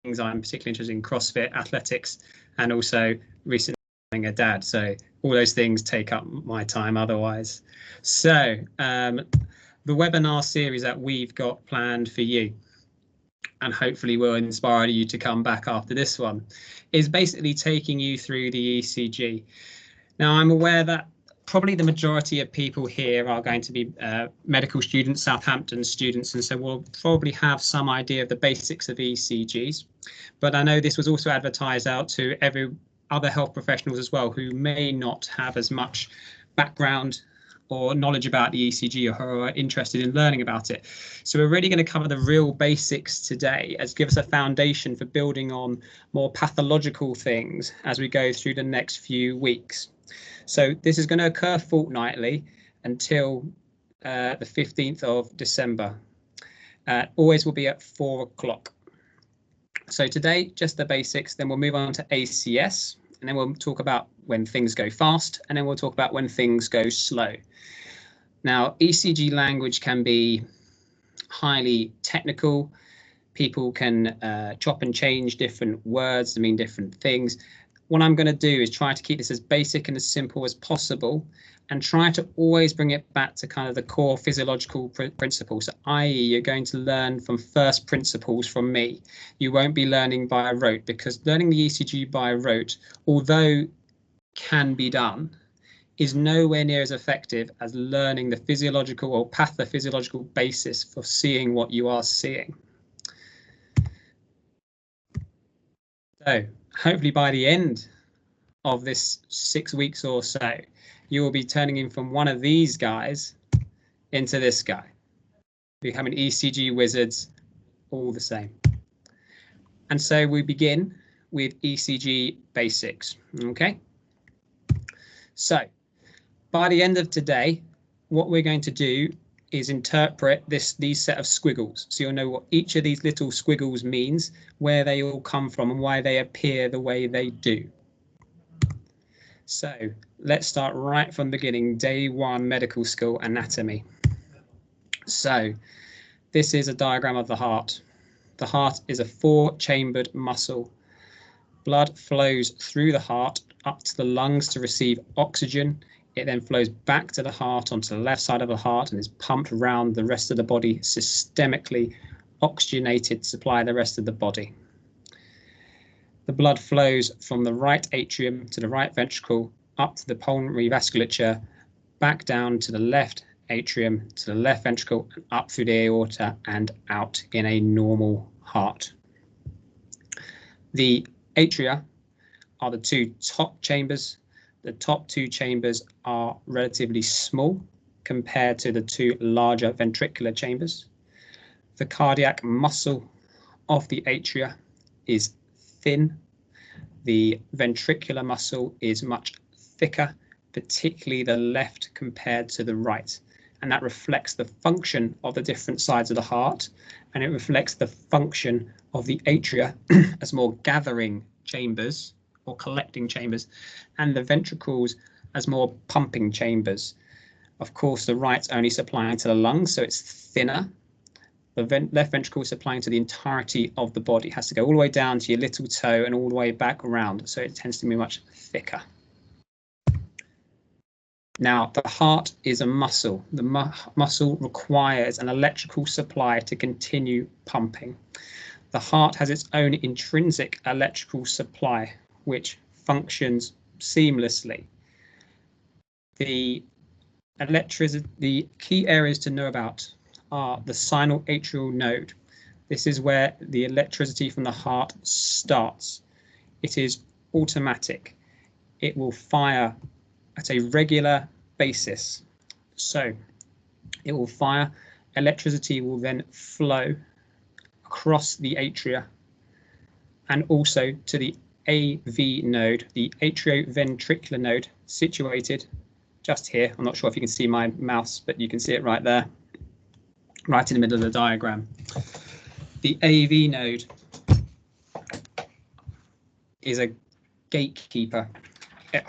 things I'm particularly interested in: CrossFit, athletics, and also recently becoming a dad. So all those things take up my time otherwise. So the webinar series that we've got planned for you, and hopefully will inspire you to come back after this one, is basically taking you through the ECG. Now, I'm aware that probably the majority of people here are going to be medical students, Southampton students, and so we'll probably have some idea of the basics of ECGs. But I know this was also advertised out to every other health professionals as well, who may not have as much background or knowledge about the ECG, or who are interested in learning about it. So we're really going to cover the real basics today, as give us a foundation for building on more pathological things as we go through the next few weeks. So this is going to occur fortnightly until the 15th of December. Always will be at 4 o'clock. So today, just the basics, then we'll move on to ACS, and then we'll talk about when things go fast, and then we'll talk about when things go slow. Now, ECG language can be highly technical. People can chop and change different words to mean different things. What I'm going to do is try to keep this as basic and as simple as possible, and try to always bring it back to kind of the core physiological principles, i.e. you're going to learn from first principles from me. You won't be learning by rote, because learning the ECG by rote, although can be done, is nowhere near as effective as learning the physiological or pathophysiological basis for seeing what you are seeing. So hopefully by the end of this 6 weeks or so, you will be turning in from one of these guys into this guy, becoming ECG wizards all the same. And so we begin with ECG basics. Okay. So by the end of today, what we're going to do is interpret these set of squiggles. So you'll know what each of these little squiggles means, where they all come from, and why they appear the way they do. So let's start right from the beginning. Day 1 medical school anatomy. So this is a diagram of the heart. The heart is a 4-chambered muscle. Blood flows through the heart up to the lungs to receive oxygen. It then flows back to the heart onto the left side of the heart and is pumped around the rest of the body, systemically oxygenated to supply the rest of the body. The blood flows from the right atrium to the right ventricle, up to the pulmonary vasculature, back down to the left atrium, to the left ventricle, and up through the aorta and out in a normal heart. The atria are the 2 top chambers. The top 2 chambers are relatively small compared to the 2 larger ventricular chambers. The cardiac muscle of the atria is thin. The ventricular muscle is much thicker, particularly the left compared to the right. And that reflects the function of the different sides of the heart, and it reflects the function of the atria as more gathering chambers or collecting chambers, and the ventricles as more pumping chambers. Of course, the right's only supplying to the lungs, so it's thinner. The left ventricle is supplying to the entirety of the body. It has to go all the way down to your little toe and all the way back around, so it tends to be much thicker. Now, the heart is a muscle. The muscle requires an electrical supply to continue pumping. The heart has its own intrinsic electrical supply, which functions seamlessly. The key areas to know about are the sinoatrial node. This is where the electricity from the heart starts. It is automatic. It will fire at a regular basis. So it will fire, electricity will then flow across the atria and also to the AV node, the atrioventricular node, situated just here. I'm not sure if you can see my mouse, but you can see it right there, right in the middle of the diagram. The AV node is a gatekeeper. It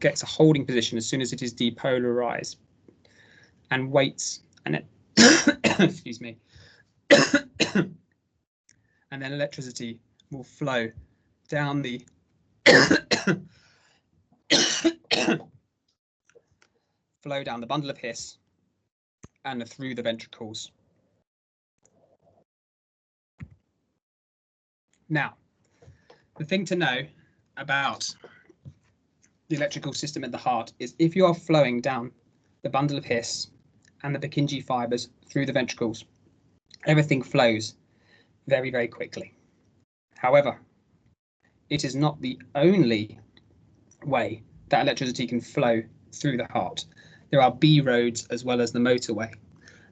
gets a holding position as soon as it is depolarized and waits, and it excuse me, and and then electricity will flow down the flow down the bundle of His and through the ventricles. Now, the thing to know about the electrical system at the heart is if you are flowing down the bundle of His and the Purkinje fibers through the ventricles, everything flows very, very quickly. However, it is not the only way that electricity can flow through the heart. There are B roads as well as the motorway,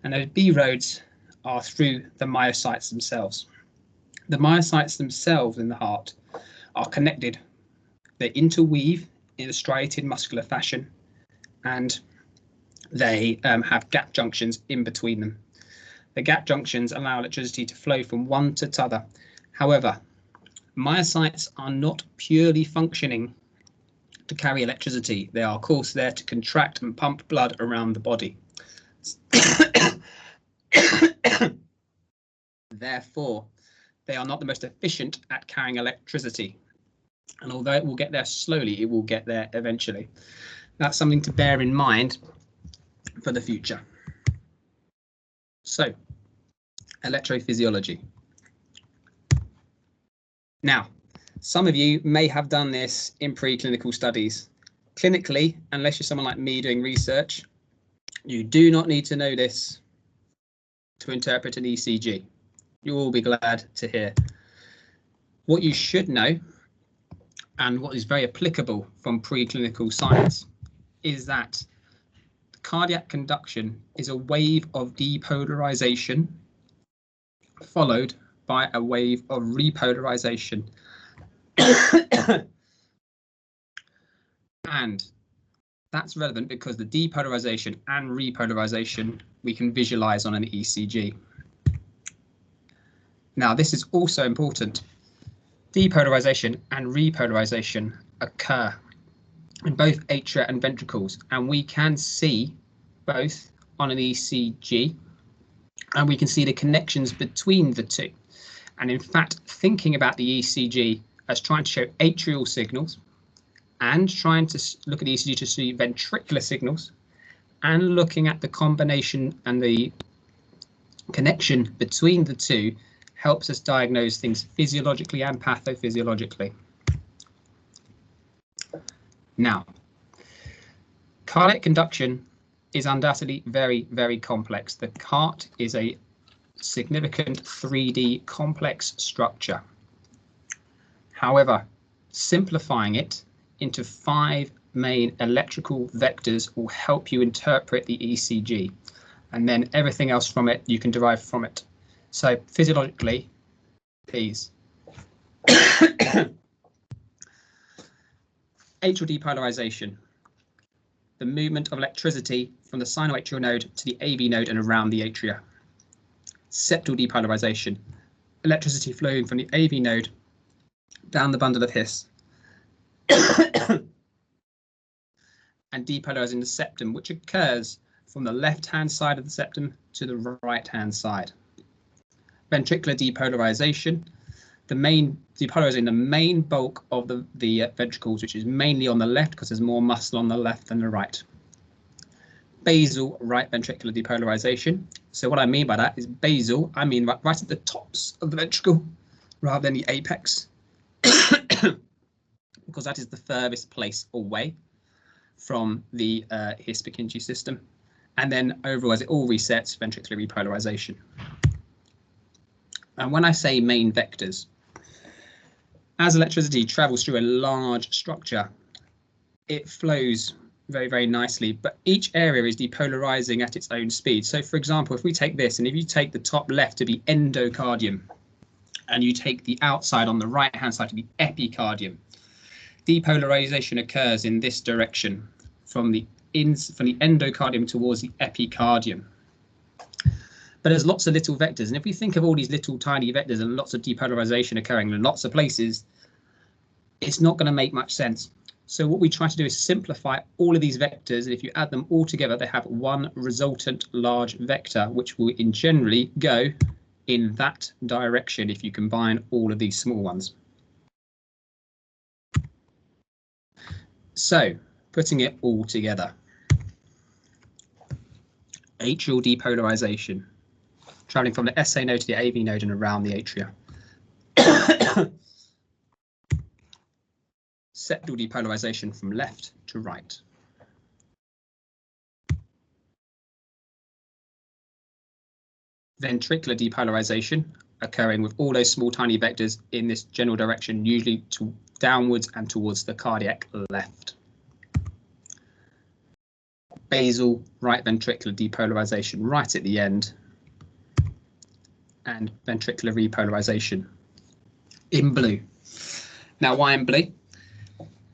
and those B roads are through the myocytes themselves. The myocytes themselves in the heart are connected. They interweave in a striated muscular fashion, and they have gap junctions in between them. The gap junctions allow electricity to flow from one to t'other. However, myocytes are not purely functioning to carry electricity. They are, of course, there to contract and pump blood around the body. Therefore, they are not the most efficient at carrying electricity. And although it will get there slowly, it will get there eventually. That's something to bear in mind for the future. So, electrophysiology. Now, some of you may have done this in preclinical studies. Clinically, unless you're someone like me doing research, you do not need to know this to interpret an ECG. You'll all be glad to hear. What you should know, and what is very applicable from preclinical science, is that cardiac conduction is a wave of depolarization followed by a wave of repolarization. And that's relevant because the depolarization and repolarization we can visualize on an ECG. Now, this is also important. Depolarization and repolarization occur in both atria and ventricles, and we can see both on an ECG, and we can see the connections between the two. And in fact, thinking about the ECG as trying to show atrial signals and trying to look at the ECG to see ventricular signals, and looking at the combination and the connection between the two helps us diagnose things physiologically and pathophysiologically. Now, cardiac conduction is undoubtedly very, very complex. The heart is a significant 3D complex structure. However, simplifying it into 5 main electrical vectors will help you interpret the ECG, and then everything else from it you can derive from it. So physiologically, please. Atrial depolarization, the movement of electricity from the sinoatrial node to the AV node and around the atria. Septal depolarization, electricity flowing from the AV node down the bundle of His and depolarizing the septum, which occurs from the left-hand side of the septum to the right-hand side. Ventricular depolarization, depolarizing the main bulk of the ventricles, which is mainly on the left because there's more muscle on the left than the right. Basal right ventricular depolarization. So what I mean by that is basal, I mean right at the tops of the ventricle rather than the apex, because that is the furthest place away from the His Purkinje system. And then overall, as it all resets, ventricular repolarization. And when I say main vectors, as electricity travels through a large structure, it flows very, very nicely, but each area is depolarizing at its own speed. So for example, if we take this, and if you take the top left to be endocardium, and you take the outside on the right hand side to be epicardium, depolarization occurs in this direction from the endocardium towards the epicardium. But there's lots of little vectors, and if we think of all these little tiny vectors and lots of depolarization occurring in lots of places, it's not going to make much sense. So what we try to do is simplify all of these vectors, and if you add them all together, they have one resultant large vector, which will generally go in that direction if you combine all of these small ones. So, putting it all together. Atrial depolarization, traveling from the SA node to the AV node and around the atria. Septal depolarization from left to right. Ventricular depolarization occurring with all those small tiny vectors in this general direction, usually to downwards and towards the cardiac left. Basal right ventricular depolarization right at the end, and ventricular repolarization in blue. Now, why in blue?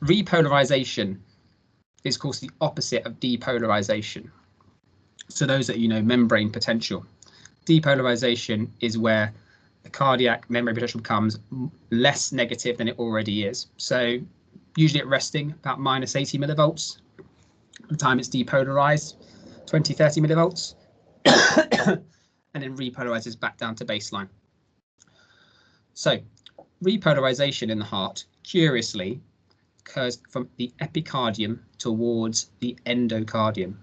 Repolarization is, of course, the opposite of depolarization. So those that you know, membrane potential. Depolarization is where the cardiac membrane potential becomes less negative than it already is. So usually at resting, about minus 80 millivolts. By the time it's depolarized, 20, 30 millivolts, and then repolarizes back down to baseline. So repolarization in the heart, curiously, occurs from the epicardium towards the endocardium.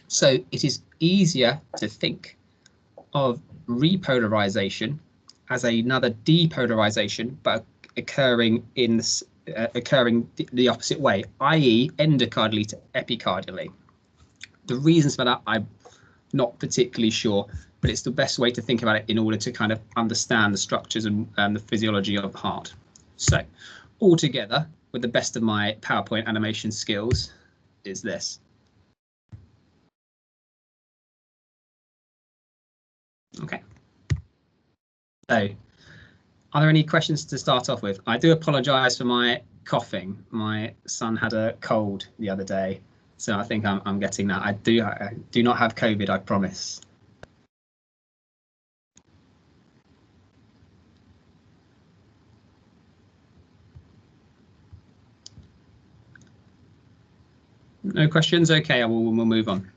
So it is easier to think of repolarization as another depolarization, but occurring in the opposite way, i.e. endocardially to epicardially. The reasons for that I'm not particularly sure, but it's the best way to think about it in order to kind of understand the structures and the physiology of the heart. So altogether, with the best of my PowerPoint animation skills, is this. Okay. So, are there any questions to start off with? I do apologise for my coughing. My son had a cold the other day, so I think I'm getting that. I do not have COVID, I promise. No questions? Okay, we'll move on.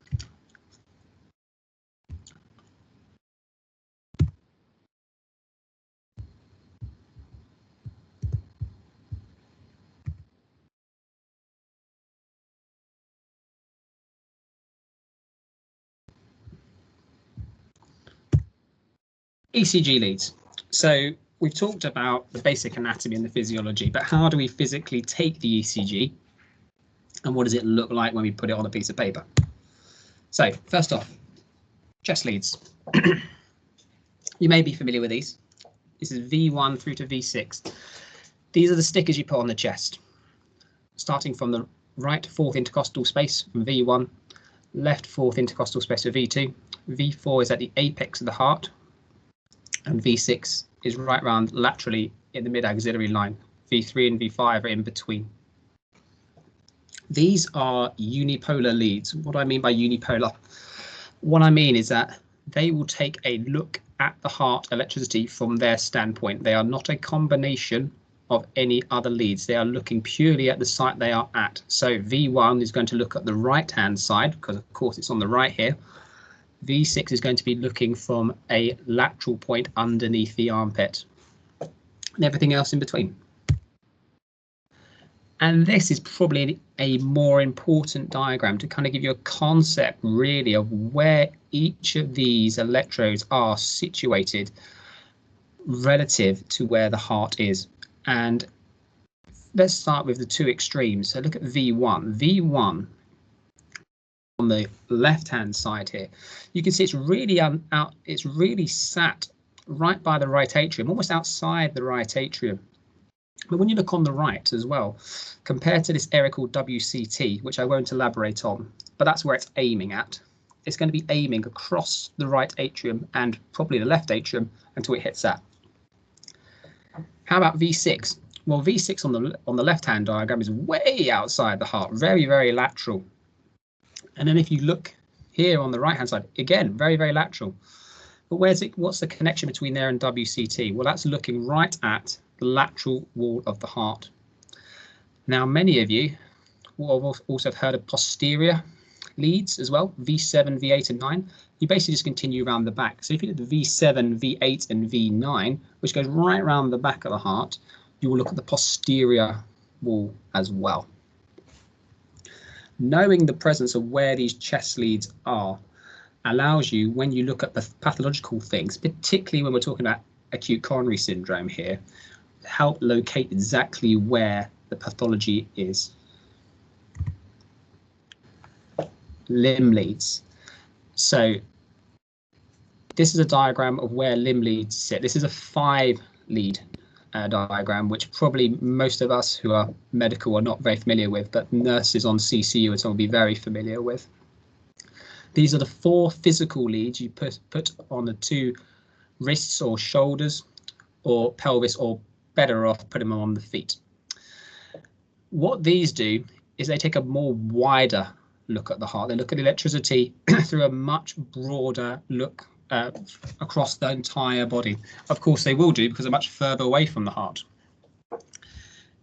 ECG leads. So we've talked about the basic anatomy and the physiology, but how do we physically take the ECG? And what does it look like when we put it on a piece of paper? So first off, chest leads. You may be familiar with these. This is V1 through to V6. These are the stickers you put on the chest. Starting from the right fourth intercostal space from V1, left fourth intercostal space for V2. V4 is at the apex of the heart, and V6 is right round laterally in the mid-axillary line. V3 and V5 are in between. These are unipolar leads. What do I mean by unipolar? What I mean is that they will take a look at the heart electricity from their standpoint. They are not a combination of any other leads. They are looking purely at the site they are at. So V1 is going to look at the right-hand side, because of course it's on the right here. V6 is going to be looking from a lateral point underneath the armpit, and everything else in between. And this is probably a more important diagram to kind of give you a concept really of where each of these electrodes are situated relative to where the heart is. And let's start with the two extremes. So look at V1. V1 on the left-hand side here, you can see it's really it's really sat right by the right atrium, almost outside the right atrium. But when you look on the right as well, compared to this area called WCT, which I won't elaborate on, but that's where it's aiming at. It's going to be aiming across the right atrium and probably the left atrium until it hits that. How about V6? Well, V6 on the left-hand diagram is way outside the heart, very, very lateral. And then if you look here on the right-hand side, again, very, very lateral. But what's the connection between there and WCT? Well, that's looking right at the lateral wall of the heart. Now, many of you will also have heard of posterior leads as well, V7, V8 and 9. you basically just continue around the back. So if you did the V7, V8 and V9, which goes right around the back of the heart, you will look at the posterior wall as well. Knowing the presence of where these chest leads are allows you, when you look at the pathological things, particularly when we're talking about acute coronary syndrome here, help locate exactly where the pathology is. Limb leads. So this is a diagram of where limb leads sit. This is a 5-lead diagram, which probably most of us who are medical are not very familiar with, but nurses on CCU and so will be very familiar with. These are the 4 physical leads you put on the 2 wrists or shoulders or pelvis, or better off, put them on the feet. What these do is they take a more wider look at the heart. They look at the electricity through a much broader look across the entire body. Of course they will do, because they're much further away from the heart.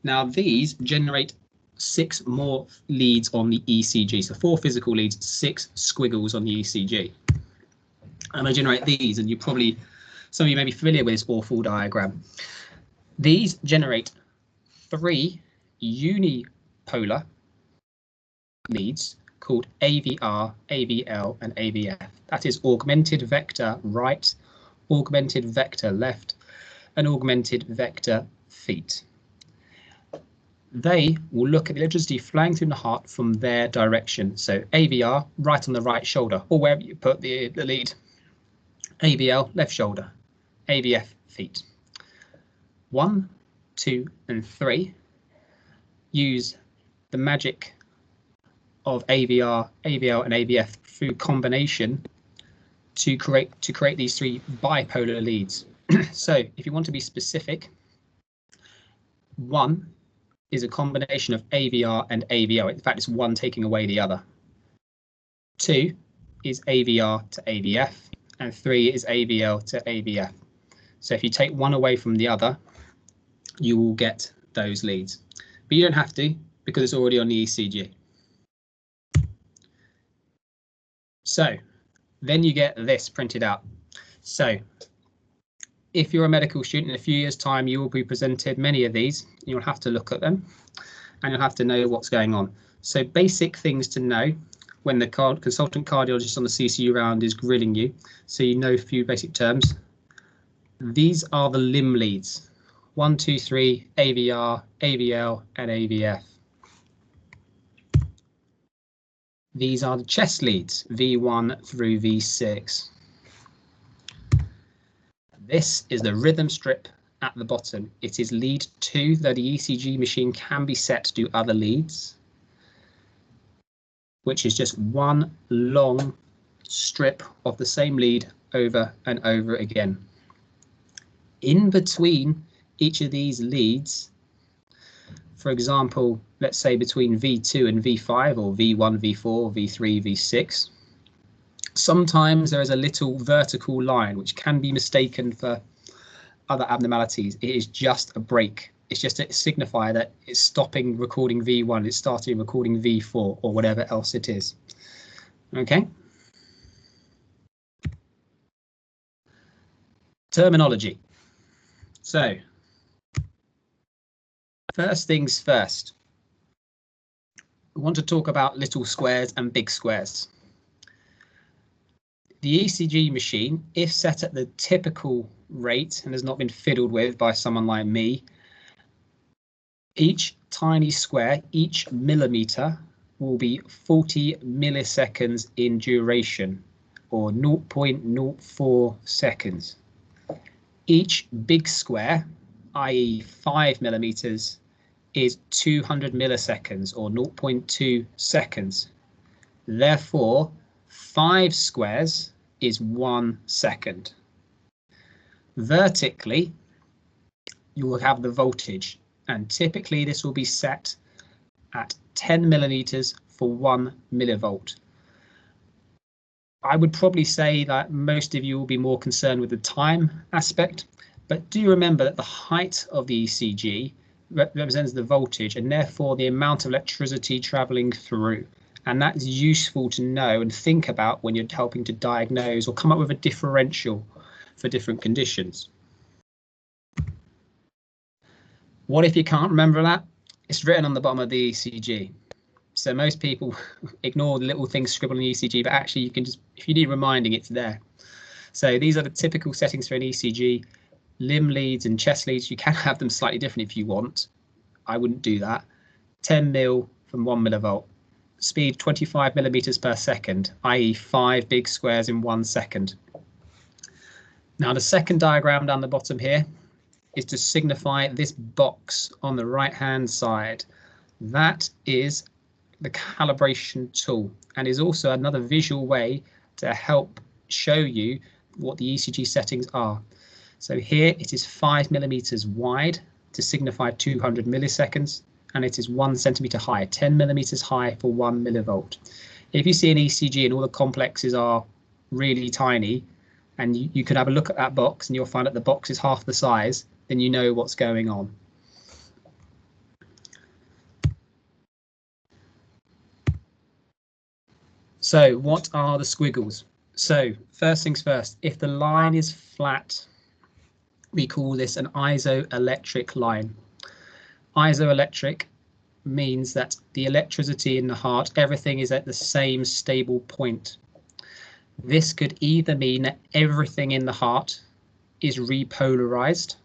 Now these generate 6 more leads on the ECG. So 4 physical leads, 6 squiggles on the ECG. And I generate these, and you probably, some of you may be familiar with this awful diagram. These generate 3 unipolar leads called AVR, AVL and AVF. That is augmented vector right, augmented vector left and augmented vector feet. They will look at the electricity flowing through the heart from their direction. So AVR, right on the right shoulder, or wherever you put the lead. AVL, left shoulder. AVF, feet. 1, 2 and 3 use the magic of AVR, AVL and AVF through combination to create these 3 bipolar leads. So if you want to be specific, 1 is a combination of AVR and AVL. In fact, it's one taking away the other. 2 is AVR to AVF, and 3 is AVL to AVF. So if you take one away from the other, you will get those leads. But you don't have to, because it's already on the ECG. So then you get this printed out. So if you're a medical student, in a few years' time, you will be presented many of these. You'll have to look at them and you'll have to know what's going on. So basic things to know when the consultant cardiologist on the CCU round is grilling you, so you know a few basic terms. These are the limb leads: 1, 2, 3, AVR, AVL and AVF. These are the chest leads, V1 through V6. This is the rhythm strip at the bottom. It is lead 2, though the ECG machine can be set to do other leads, which is just one long strip of the same lead over and over again. In between each of these leads, for example, let's say between V2 and V5, or V1, V4, V3, V6, sometimes there is a little vertical line which can be mistaken for other abnormalities. It is just a break. It's just to signify that it's stopping recording V1, it's starting recording V4 or whatever else it is. Okay. Terminology. So, first things first. We want to talk about little squares and big squares. The ECG machine, if set at the typical rate and has not been fiddled with by someone like me, each tiny square, each millimeter, will be 40 milliseconds in duration, or 0.04 seconds. Each big square, i.e. 5 millimeters, is 200 milliseconds, or 0.2 seconds. Therefore, 5 squares is 1 second. Vertically, you will have the voltage, and typically this will be set at 10 millimeters for 1 millivolt. I would probably say that most of you will be more concerned with the time aspect, but do remember that the height of the ECG represents the voltage and therefore the amount of electricity traveling through. And that's useful to know and think about when you're helping to diagnose or come up with a differential for different conditions. What if you can't remember that? It's written on the bottom of the ECG. So most people ignore the little things scribbled on the ECG, but actually you can just, if you need reminding, it's there. So these are the typical settings for an ECG. Limb leads and chest leads, you can have them slightly different if you want. I wouldn't do that. 10 mil from 1 millivolt. Speed 25 millimeters per second, i.e. 5 big squares in 1 second. Now the second diagram down the bottom here is to signify this box on the right hand side. That is the calibration tool and is also another visual way to help show you what the ECG settings are. So here it is 5 millimeters wide to signify 200 milliseconds, and it is 1 centimeter high, 10 millimeters high for 1 millivolt. If you see an ECG and all the complexes are really tiny, and you can have a look at that box and you'll find that the box is half the size, then you know what's going on. So what are the squiggles? So first things first, if the line is flat, we call this an isoelectric line. Isoelectric means that the electricity in the heart, everything is at the same stable point. This could either mean that everything in the heart is repolarized,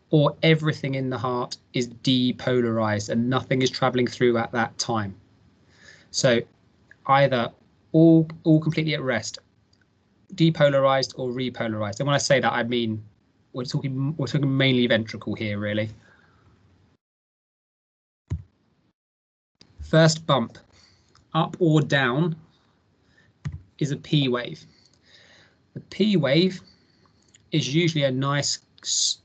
or everything in the heart is depolarized and nothing is traveling through at that time. So either all completely at rest, depolarized or repolarized. And when I say that, I mean we're talking mainly ventricle here, really. First bump, up or down, is a P wave. The P wave is usually a nice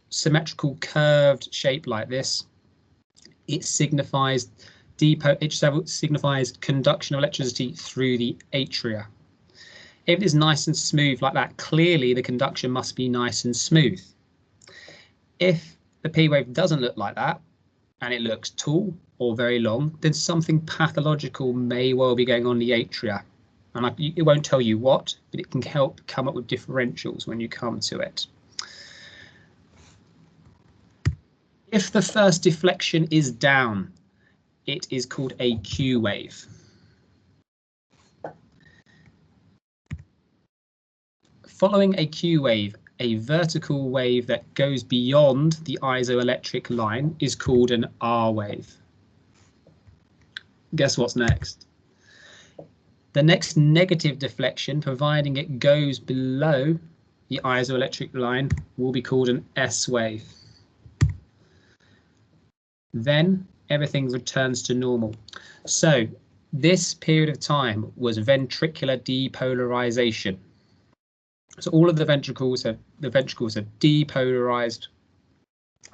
symmetrical curved shape like this. It signifies conduction of electricity through the atria. If it is nice and smooth like that, clearly the conduction must be nice and smooth. If the P wave doesn't look like that and it looks tall or very long, then something pathological may well be going on in the atria. And it won't tell you what, but it can help come up with differentials when you come to it. If the first deflection is down, it is called a Q wave. Following a Q wave, a vertical wave that goes beyond the isoelectric line is called an R wave. Guess what's next? The next negative deflection, providing it goes below the isoelectric line, will be called an S wave. Then everything returns to normal. So this period of time was ventricular depolarization. So all of the ventricles have depolarized,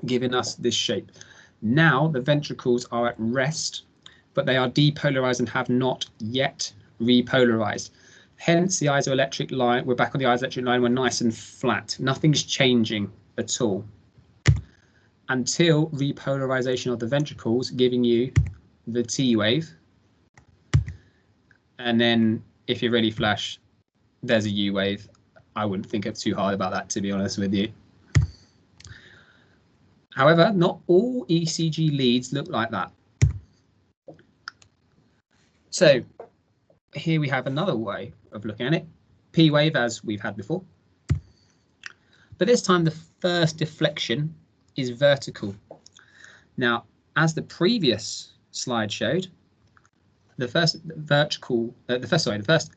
giving us this shape. Now the ventricles are at rest, but they are depolarized and have not yet repolarized. Hence the isoelectric line, we're back on the isoelectric line, we're nice and flat. Nothing's changing at all until repolarization of the ventricles, giving you the T wave. And then if you're really flash, there's a U wave. I wouldn't think too hard about that, to be honest with you. However, not all ECG leads look like that. So here we have another way of looking at it. P wave, as we've had before. But this time the first deflection is vertical. Now, as the previous slide showed, the first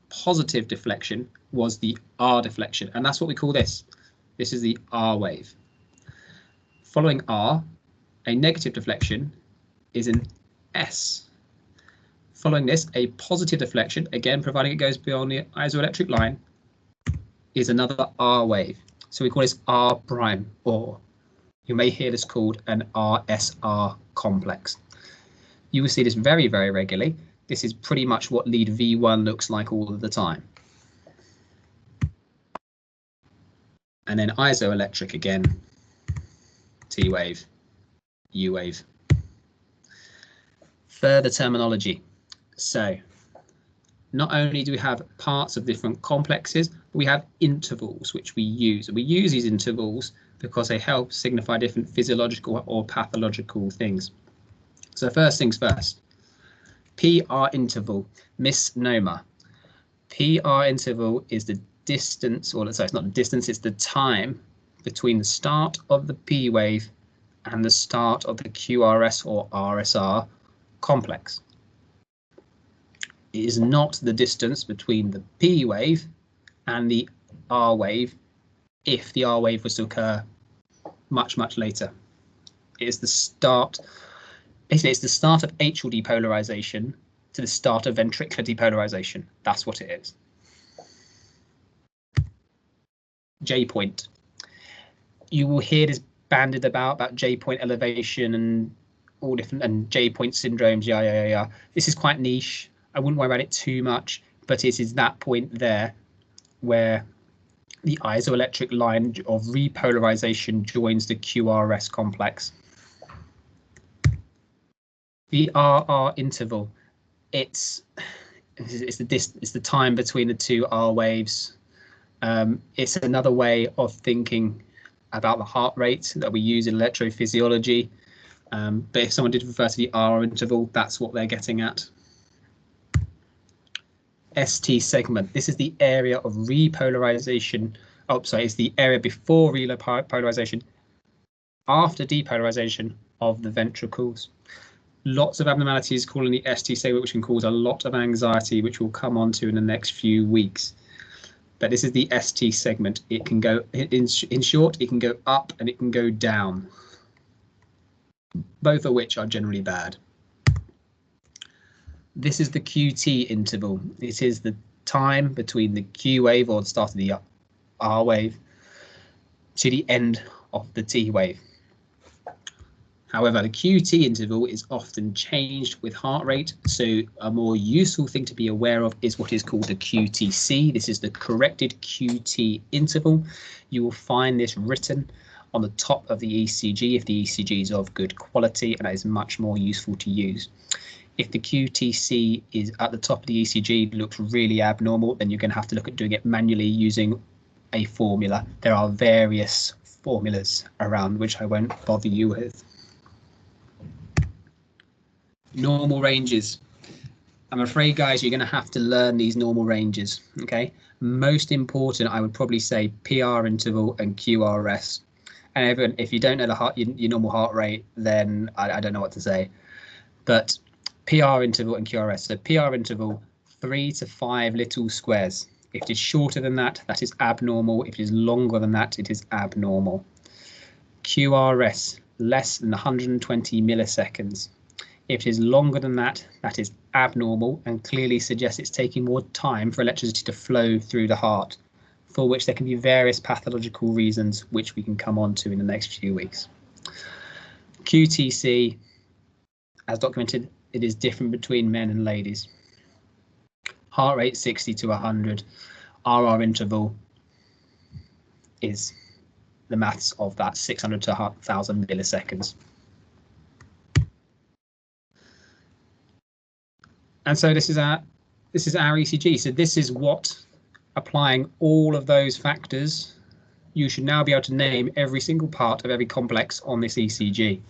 positive deflection was the R deflection, and that's what we call this. This is the R wave. Following R, a negative deflection is an S. Following this, a positive deflection, again providing it goes beyond the isoelectric line, is another R wave. So we call this R prime, or you may hear this called an RSR complex. You will see this very, very regularly. This is pretty much what lead V1 looks like all of the time. And then isoelectric again, T wave, U wave. Further terminology. So not only do we have parts of different complexes, but we have intervals which we use. And we use these intervals because they help signify different physiological or pathological things. So first things first, PR interval, misnomer. PR interval is the distance, or sorry, it's not the distance, it's the time between the start of the P wave and the start of the QRS or RSR complex. It is not the distance between the P wave and the R wave if the R wave was to occur much, much later. It is the start, basically it's the start of atrial depolarization to the start of ventricular depolarization. That's what it is. J point. You will hear this banded about J point elevation and all different, and J point syndromes. Yeah. This is quite niche. I wouldn't worry about it too much, but it is that point there where the isoelectric line of repolarization joins the QRS complex. The RR interval, it's the time between the two R waves. It's another way of thinking about the heart rate that we use in electrophysiology. But if someone did refer to the R interval, that's what they're getting at. ST segment. This is the area of repolarization. Oh, sorry, it's the area before repolarization, after depolarization of the ventricles. Lots of abnormalities calling the ST segment, which can cause a lot of anxiety, which we'll come on to in the next few weeks. But this is the ST segment. It can go, in short, it can go up and it can go down, both of which are generally bad. This is the QT interval. It is the time between the Q wave, or the start of the R wave, to the end of the T wave. However, the QT interval is often changed with heart rate, so a more useful thing to be aware of is what is called the QTC. This is the corrected QT interval. You will find this written on the top of the ECG if the ECG is of good quality, and that is much more useful to use. If the QTC is at the top of the ECG, looks really abnormal, then you're going to have to look at doing it manually using a formula. There are various formulas around which I won't bother you with. Normal ranges. I'm afraid, guys, you're going to have to learn these normal ranges. Okay. Most important, I would probably say PR interval and QRS. And everyone, if you don't know your normal heart rate, then I don't know what to say. But PR interval and QRS. So PR interval, 3 to 5 little squares. If it is shorter than that, that is abnormal. If it is longer than that, it is abnormal. QRS, less than 120 milliseconds. If it is longer than that, that is abnormal and clearly suggests it's taking more time for electricity to flow through the heart, for which there can be various pathological reasons, which we can come on to in the next few weeks. QTC, as documented, it is different between men and ladies. Heart rate 60 to 100. RR interval is the maths of that, 600 to 1,000 milliseconds. And so this is our ECG. So this is what, applying all of those factors, you should now be able to name every single part of every complex on this ECG.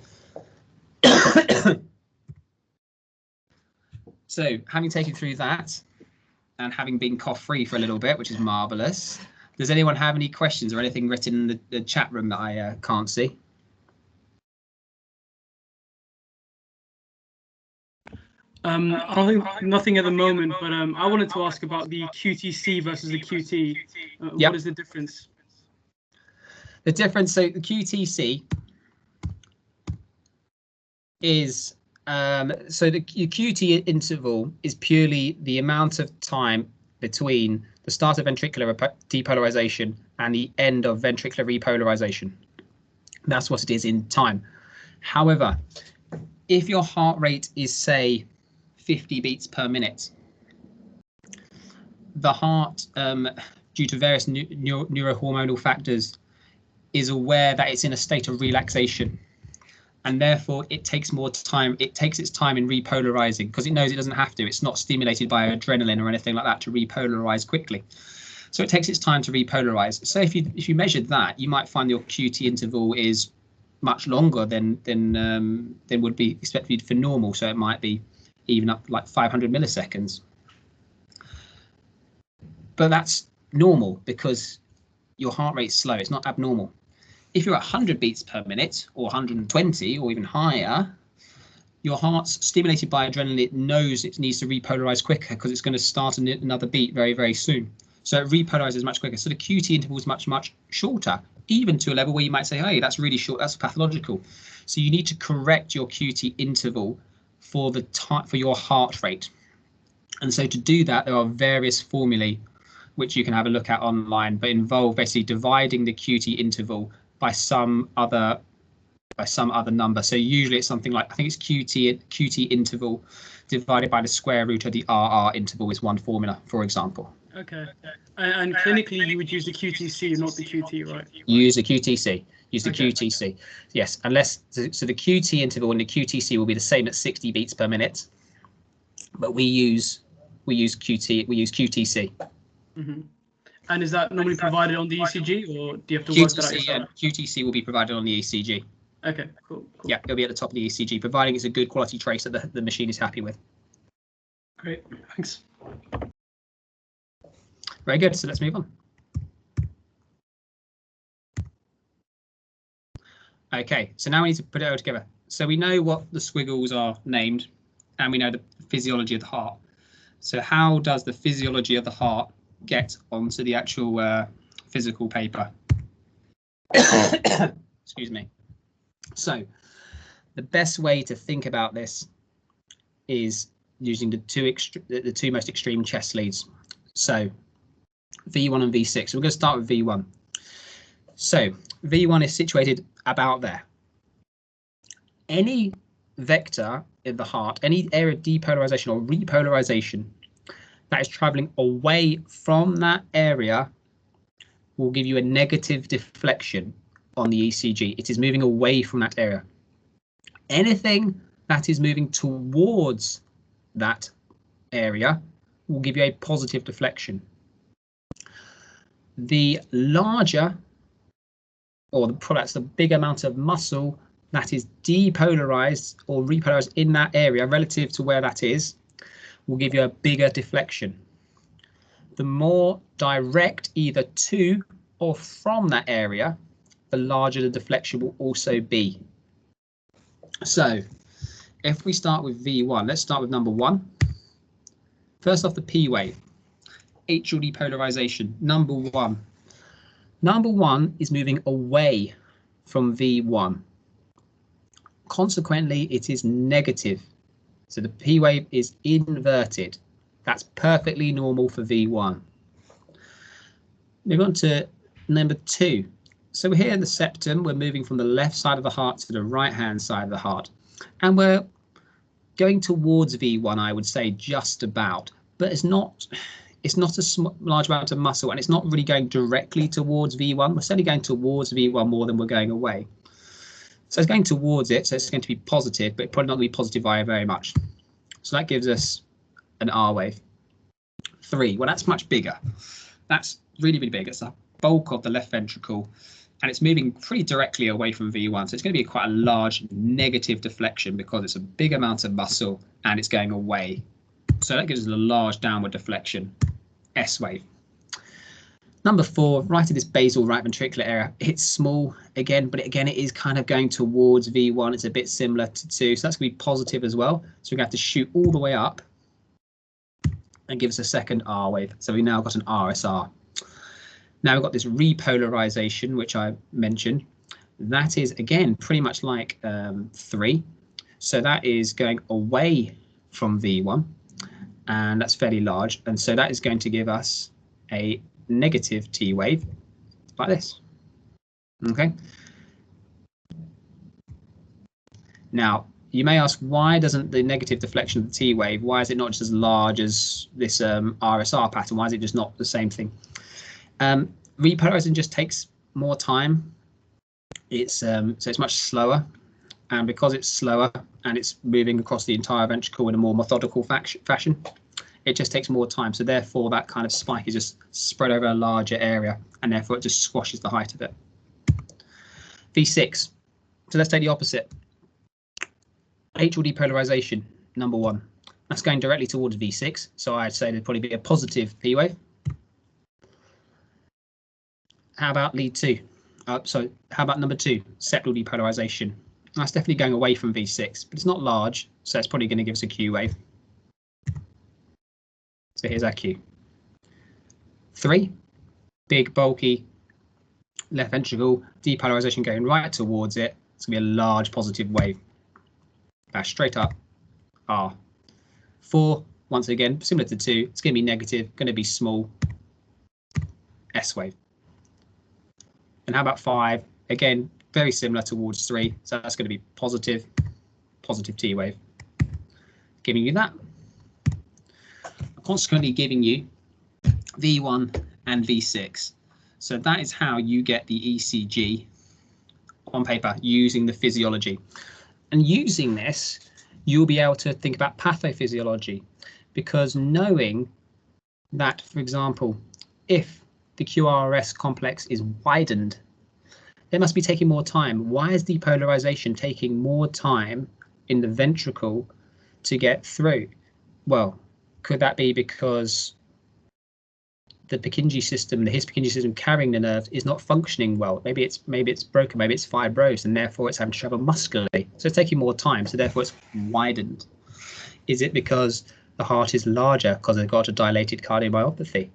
So having taken through that and having been cough-free for a little bit, which is marvellous, does anyone have any questions or anything written in the chat room that I can't see? I don't think nothing at the moment, but I wanted to ask about the QTC versus the QT. Yep. What is the difference? The difference, so the QTC is, so the QT interval is purely the amount of time between the start of ventricular depolarization and the end of ventricular repolarization. That's what it is in time. However, if your heart rate is, say, 50 beats per minute, the heart, due to various neurohormonal factors, is aware that it's in a state of relaxation. and therefore it takes more time. It takes its time in repolarizing because it knows it doesn't have to. It's not stimulated by adrenaline or anything like that to repolarize quickly. So it takes its time to repolarize. So if you measured that, you might find your QT interval is much longer than would be expected for normal. So it might be even up like 500 milliseconds. But that's normal because your heart rate's slow. It's not abnormal. If you're at 100 beats per minute or 120 or even higher, your heart's stimulated by adrenaline. It knows it needs to repolarize quicker because it's going to start another beat very, very soon. So it repolarizes much quicker. So the QT interval is much, much shorter, even to a level where you might say, hey, that's really short, that's pathological. So you need to correct your QT interval for the time for your heart rate. And so to do that, there are various formulae which you can have a look at online, but involve basically dividing the QT interval by some other number. So usually it's something like, I think it's QT interval divided by the square root of the RR interval is one formula, for example. Okay. And clinically, you would use the QTC, not the QT, right? Use the QTC. Use the Okay. QTC. Yes, unless so the QT interval and the QTC will be the same at 60 beats per minute, but we use QTC. Mm-hmm. And is that normally provided on the ECG, or do you have to work that out QTC yourself? and QTC will be provided on the ECG. Okay, cool. Yeah, it'll be at the top of the ECG, providing it's a good quality trace that the machine is happy with. Great, thanks. Very good. So let's move on. Okay, so now we need to put it all together. So we know what the squiggles are named, and we know the physiology of the heart. So how does the physiology of the heart get onto the actual physical paper? Excuse me. So the best way to think about this is using the two most extreme chest leads. So V1 and V6. So we're going to start with V1. So V1 is situated about there. Any vector in the heart, any area of depolarization or repolarization that is traveling away from that area will give you a negative deflection on the ECG. It is moving away from that area. Anything that is moving towards that area will give you a positive deflection. The larger, or the big amount of muscle that is depolarized or repolarized in that area relative to where that is, will give you a bigger deflection. The more direct either to or from that area, the larger the deflection will also be. So if we start with V1, let's start with number 1. First off, the P wave, atrial depolarization, number 1. Number 1 is moving away from V1. Consequently, it is negative. So the P wave is inverted. That's perfectly normal for V1. Move on to number 2. So we're here in the septum. We're moving from the left side of the heart to the right-hand side of the heart. And we're going towards V1, I would say, just about. But it's not a large amount of muscle, and it's not really going directly towards V1. We're certainly going towards V1 more than we're going away. So it's going towards it, so it's going to be positive, but probably not going to be positive by very much. So that gives us an R wave. 3, well, that's much bigger. That's really, really big. It's the bulk of the left ventricle, and it's moving pretty directly away from V1. So it's going to be quite a large negative deflection because it's a big amount of muscle and it's going away. So that gives us a large downward deflection, S wave. Number 4, right in this basal right ventricular area, it's small again, but again, it is kind of going towards V1. It's a bit similar to 2, so that's going to be positive as well. So we're going to have to shoot all the way up and give us a second R wave. So we've now got an RSR. Now we've got this repolarization, which I mentioned. That is, again, pretty much like 3. So that is going away from V1, and that's fairly large. And so that is going to give us a negative T wave like this. Okay. Now, you may ask, why doesn't the negative deflection of the T wave, why is it not just as large as this RSR pattern? Why is it just not the same thing? Repolarizing just takes more time. So it's much slower, and because it's slower and it's moving across the entire ventricle in a more methodical fashion, it just takes more time. So therefore that kind of spike is just spread over a larger area, and therefore it just squashes the height of it. V6. So let's take the opposite. Atrial depolarization, number 1. That's going directly towards V6. So I'd say there'd probably be a positive P wave. How about lead 2? So how about number 2, septal depolarization? That's definitely going away from V6, but it's not large, so it's probably going to give us a Q wave. So here's our Q. 3, big, bulky, left ventricle, depolarization going right towards it. It's going to be a large positive wave. Straight up, R. 4, once again, similar to 2, it's going to be negative, going to be small, S wave. And how about 5? Again, very similar towards 3, so that's going to be positive, positive T wave. Giving you that. Consequently giving you V1 and V6. So that is how you get the ECG on paper using the physiology. And using this, you'll be able to think about pathophysiology, because knowing that, for example, if the QRS complex is widened, it must be taking more time. Why is depolarization taking more time in the ventricle to get through? Well, could that be because the Purkinje system, the his Purkinje system carrying the nerve, is not functioning well? Maybe it's broken, maybe it's fibrosed, and therefore it's having to travel muscularly. So it's taking more time, so therefore it's widened. Is it because the heart is larger because they've got a dilated cardiomyopathy?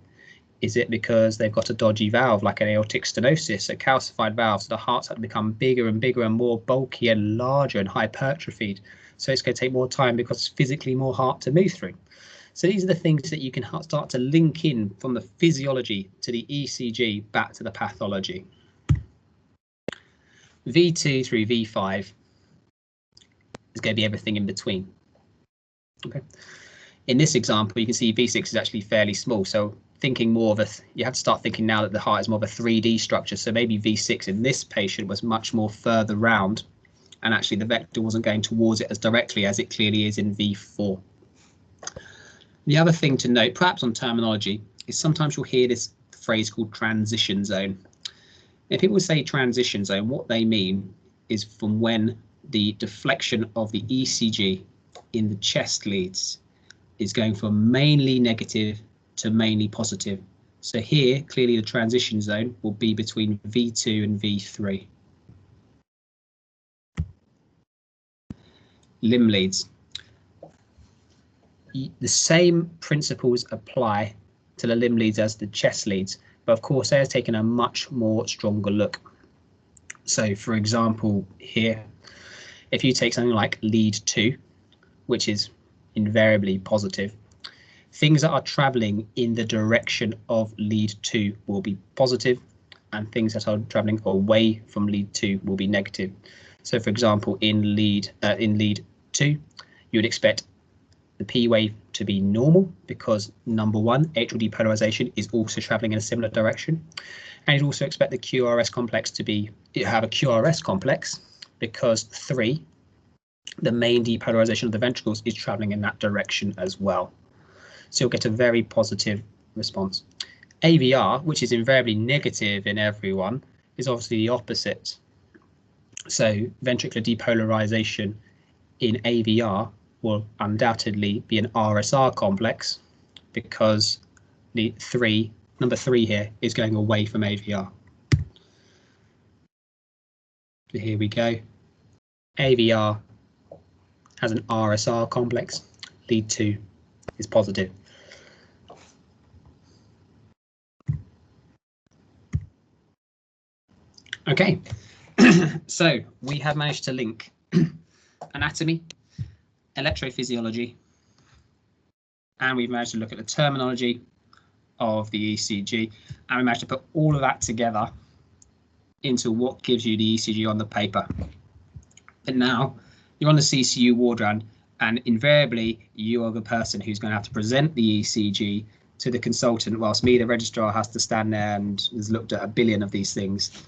Is it because they've got a dodgy valve like an aortic stenosis, a calcified valve, so the heart's had to become bigger and bigger and more bulky and larger and hypertrophied? So it's going to take more time because it's physically more heart to move through. So these are the things that you can start to link in from the physiology to the ECG back to the pathology. V2 through V5 is going to be everything in between. Okay. In this example, you can see V6 is actually fairly small. So thinking more of a, you have to start thinking now that the heart is more of a 3D structure. So maybe V6 in this patient was much more further round, and actually the vector wasn't going towards it as directly as it clearly is in V4. The other thing to note, perhaps on terminology, is sometimes you'll hear this phrase called transition zone. If people say transition zone, what they mean is from when the deflection of the ECG in the chest leads is going from mainly negative to mainly positive. So here, clearly the transition zone will be between V2 and V3. Limb leads. The same principles apply to the limb leads as the chest leads, but of course they are taking a much more stronger look. So for example, here, if you take something like lead 2, which is invariably positive, things that are traveling in the direction of lead 2 will be positive, and things that are traveling away from lead 2 will be negative. So for example, in lead 2, you would expect the P wave to be normal because number 1, atrial depolarization is also traveling in a similar direction, and you'd also expect the QRS complex to have a QRS complex because 3, the main depolarization of the ventricles, is traveling in that direction as well. So you'll get a very positive response. AVR, which is invariably negative in everyone, is obviously the opposite. So ventricular depolarization in AVR will undoubtedly be an RSR complex because the number 3 here is going away from AVR. So here we go. AVR has an RSR complex. Lead 2 is positive. Okay, so we have managed to link anatomy, electrophysiology, and we've managed to look at the terminology of the ECG, and we managed to put all of that together into what gives you the ECG on the paper. But now you're on the CCU ward round, and invariably you are the person who's going to have to present the ECG to the consultant, whilst me, the registrar, has to stand there and has looked at a billion of these things.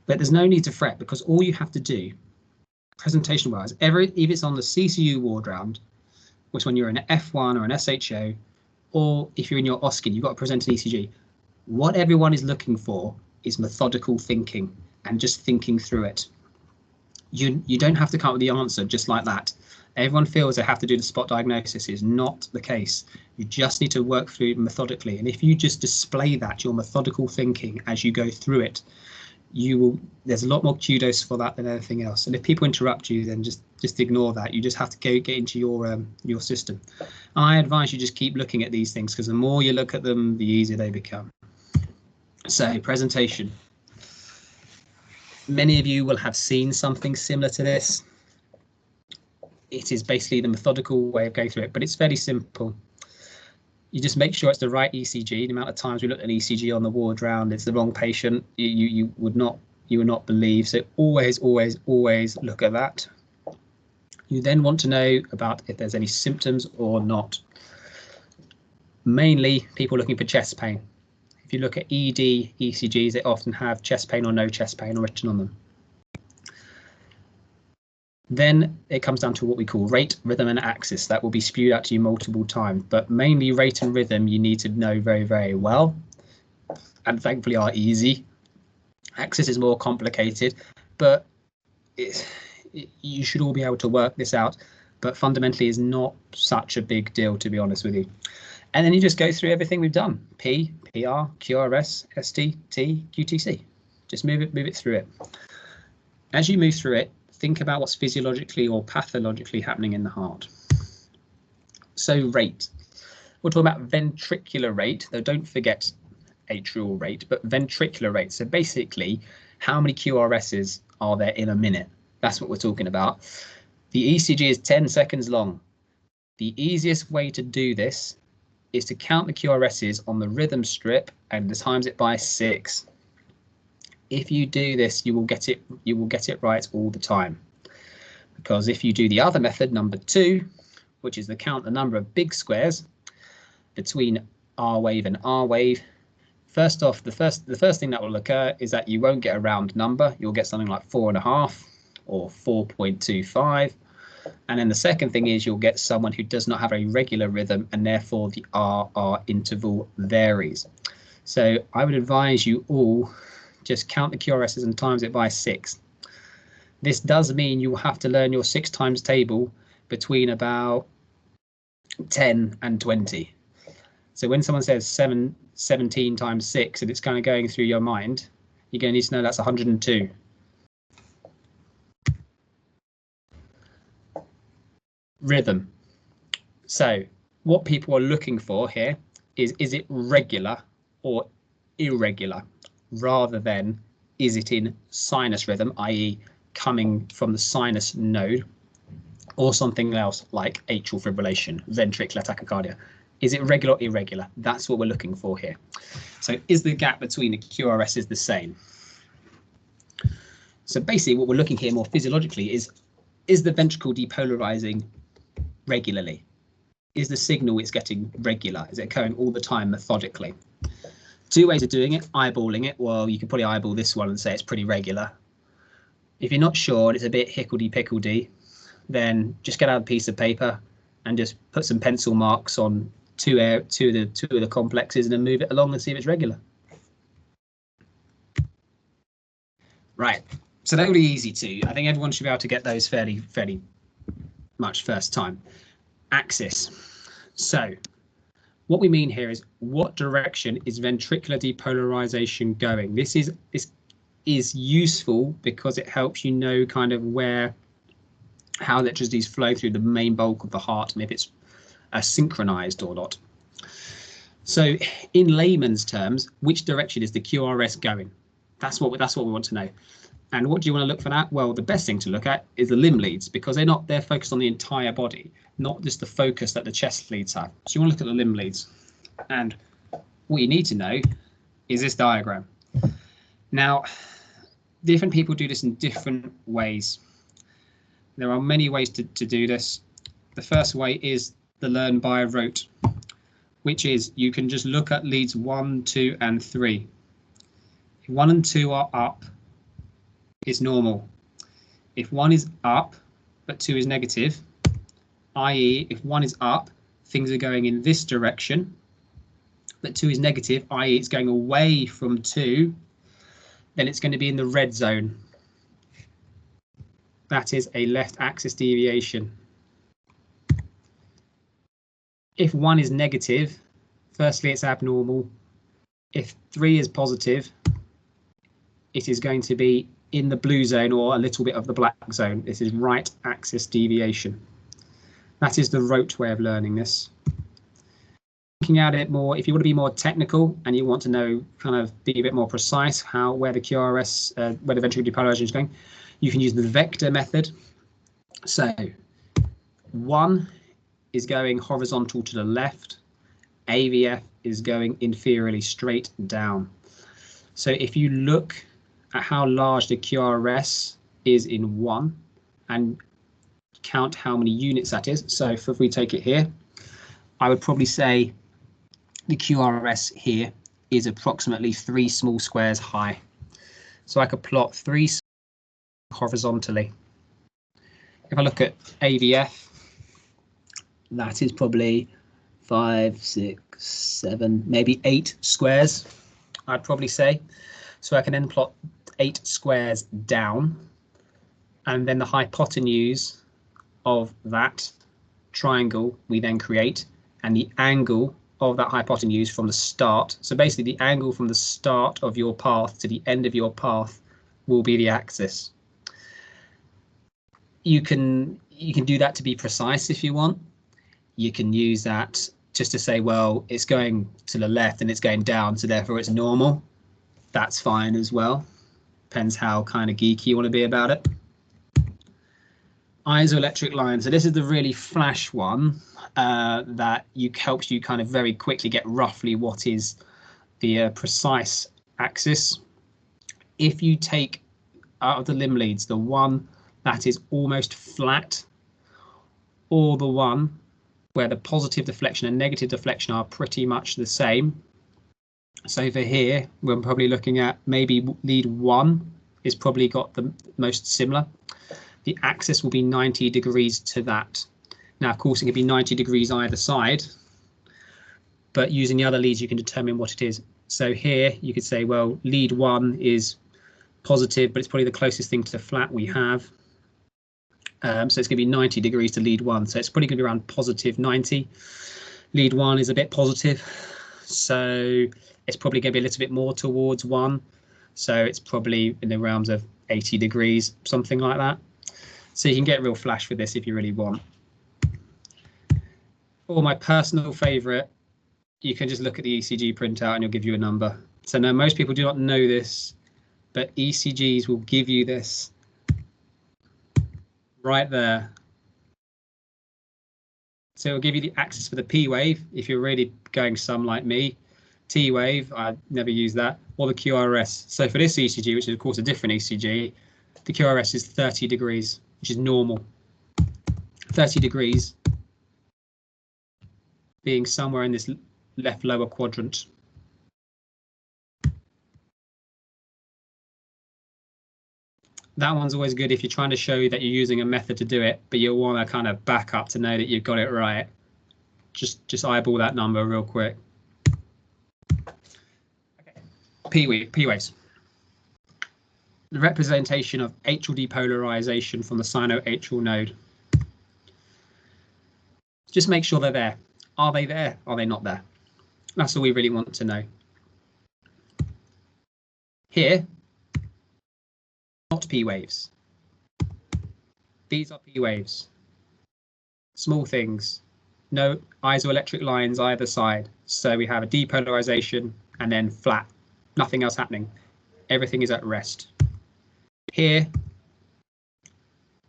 But there's no need to fret, because all you have to do presentation wise, if it's on the CCU ward round, which when you're in an F1 or an SHO, or if you're in your OSCE, you've got to present an ECG. What everyone is looking for is methodical thinking and just thinking through it. You don't have to come up with the answer just like that. Everyone feels they have to do the spot diagnosis. Is not the case. You just need to work through it methodically. And if you just display that, your methodical thinking as you go through it, there's a lot more kudos for that than anything else. And if people interrupt you, then just ignore that. You just have to get into your system. I advise you just keep looking at these things, because the more you look at them, the easier they become. So presentation. Many of you will have seen something similar to this. It is basically the methodical way of going through it, but it's fairly simple. You just make sure it's the right ECG. The amount of times we look at an ECG on the ward round, it's the wrong patient, you would not believe. So always look at that. You then want to know about if there's any symptoms or not. Mainly people looking for chest pain. If you look at ED ECGs, they often have chest pain or no chest pain written on them. Then it comes down to what we call rate, rhythm and axis. That will be spewed out to you multiple times, but mainly rate and rhythm you need to know very, very well, and thankfully are easy. Axis is more complicated, but you should all be able to work this out, but fundamentally is not such a big deal, to be honest with you. And then you just go through everything we've done: P, PR, QRS, ST, T, QTC. Just move it through it. As you move through it, think about what's physiologically or pathologically happening in the heart. So rate. We'll talk about ventricular rate, though don't forget atrial rate, but ventricular rate. So basically, how many QRSs are there in a minute? That's what we're talking about. The ECG is 10 seconds long. The easiest way to do this is to count the QRSs on the rhythm strip and times it by 6. If you do this, you will get it right all the time. Because if you do the other method, number 2, which is to count the number of big squares between R wave and R wave, first off, the first thing that will occur is that you won't get a round number. You'll get something like 4.5 or 4.25. And then the second thing is you'll get someone who does not have a regular rhythm, and therefore the RR interval varies. So I would advise you all just count the QRSs and times it by 6. This does mean you will have to learn your 6 times table between about 10 and 20. So when someone says 17 times 6 and it's kind of going through your mind, you're going to need to know that's 102. Rhythm. So what people are looking for here is it regular or irregular, rather than is it in sinus rhythm, i.e. coming from the sinus node, or something else like atrial fibrillation, ventricular tachycardia. Is it regular or irregular? That's what we're looking for here. So is the gap between the QRSs the same? So basically what we're looking here more physiologically is the ventricle depolarizing regularly? Is the signal it's getting regular? Is it occurring all the time methodically? 2 ways of doing it: eyeballing it. Well, you can probably eyeball this one and say it's pretty regular. If you're not sure and it's a bit hickledy-pickledy, then just get out a piece of paper and just put some pencil marks on two of the complexes and then move it along and see if it's regular. Right, so they're really easy too. I think everyone should be able to get those fairly much first time. Axis. So what we mean here is, what direction is ventricular depolarization going? This is useful because it helps you know kind of how electricities flow through the main bulk of the heart and if it's synchronized or not. So in layman's terms, which direction is the QRS going? That's what we want to know. And what do you want to look for that? Well, the best thing to look at is the limb leads, because they're focused on the entire body, not just the focus that the chest leads have. So you want to look at the limb leads. And what you need to know is this diagram. Now, different people do this in different ways. There are many ways to do this. The first way is the learn by rote, which is you can just look at leads 1, 2, and 3. If 1 and 2 are up, it's normal. if 1 is up, but 2 is negative, i.e. if 1 is up, things are going in this direction, but 2 is negative, i.e. it's going away from 2, then it's going to be in the red zone. That is a left axis deviation. If 1 is negative, firstly, it's abnormal. If 3 is positive, it is going to be in the blue zone or a little bit of the black zone. This is right axis deviation. That is the rote way of learning this. Looking at it more, if you want to be more technical and you want to know, kind of be a bit more precise where the QRS, where the ventricular depolarization is going, you can use the vector method. So 1 is going horizontal to the left, AVF is going inferiorly straight down. So if you look at how large the QRS is in 1 and count how many units that is, so if we take it here, I would probably say the QRS here is approximately 3 small squares high. So I could plot 3 horizontally. If I look at AVF, that is probably 5, 6, 7, maybe 8 squares, I'd probably say. So I can then plot 8 squares down, and then the hypotenuse of that triangle we then create, and the angle of that hypotenuse from the start. So basically the angle from the start of your path to the end of your path will be the axis. You can do that to be precise if you want. You can use that just to say, well, it's going to the left and it's going down, so therefore it's normal. That's fine as well. Depends how kind of geeky you want to be about it. Isoelectric line. So this is the really flash one that helps you kind of very quickly get roughly what is the precise axis. If you take out of the limb leads the one that is almost flat, or the one where the positive deflection and negative deflection are pretty much the same. So for here, we're probably looking at maybe lead 1 is probably got the most similar. The axis will be 90 degrees to that. Now, of course, it can be 90 degrees either side, but using the other leads, you can determine what it is. So here you could say, well, lead 1 is positive, but it's probably the closest thing to the flat we have. So it's going to be 90 degrees to lead 1. So it's probably going to be around positive 90. Lead 1 is a bit positive, so it's probably going to be a little bit more towards 1. So it's probably in the realms of 80 degrees, something like that. So you can get real flash with this if you really want. Or my personal favorite, you can just look at the ECG printout and it'll give you a number. So now most people do not know this, but ECGs will give you this right there. So it'll give you the axis for the P wave if you're really going some like me. T wave, I never use that, or the QRS. So for this ECG, which is of course a different ECG, the QRS is 30 degrees, which is normal. 30 degrees being somewhere in this left lower quadrant. That one's always good if you're trying to show that you're using a method to do it, but you'll want to kind of back up to know that you've got it right. Just eyeball that number real quick. Okay. P waves. The representation of atrial depolarization from the sinoatrial node. Just make sure they're there. Are they there? Are they not there? That's all we really want to know. Here, not P waves. These are P waves. Small things. No isoelectric lines either side. So we have a depolarization and then flat. Nothing else happening. Everything is at rest. Here,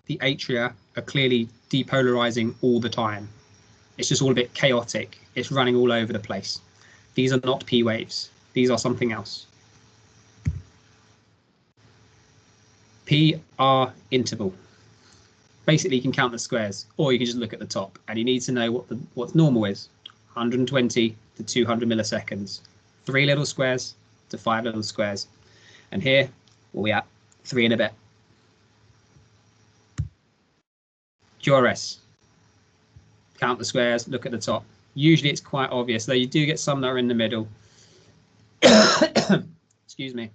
the atria are clearly depolarizing all the time. It's just all a bit chaotic. It's running all over the place. These are not P waves. These are something else. PR interval. Basically, you can count the squares, or you can just look at the top, and you need to know what normal is. 120 to 200 milliseconds. 3 little squares to 5 little squares. And here, what are we at? 3 and a bit. QRS. Count the squares, look at the top. Usually it's quite obvious, though you do get some that are in the middle. Excuse me.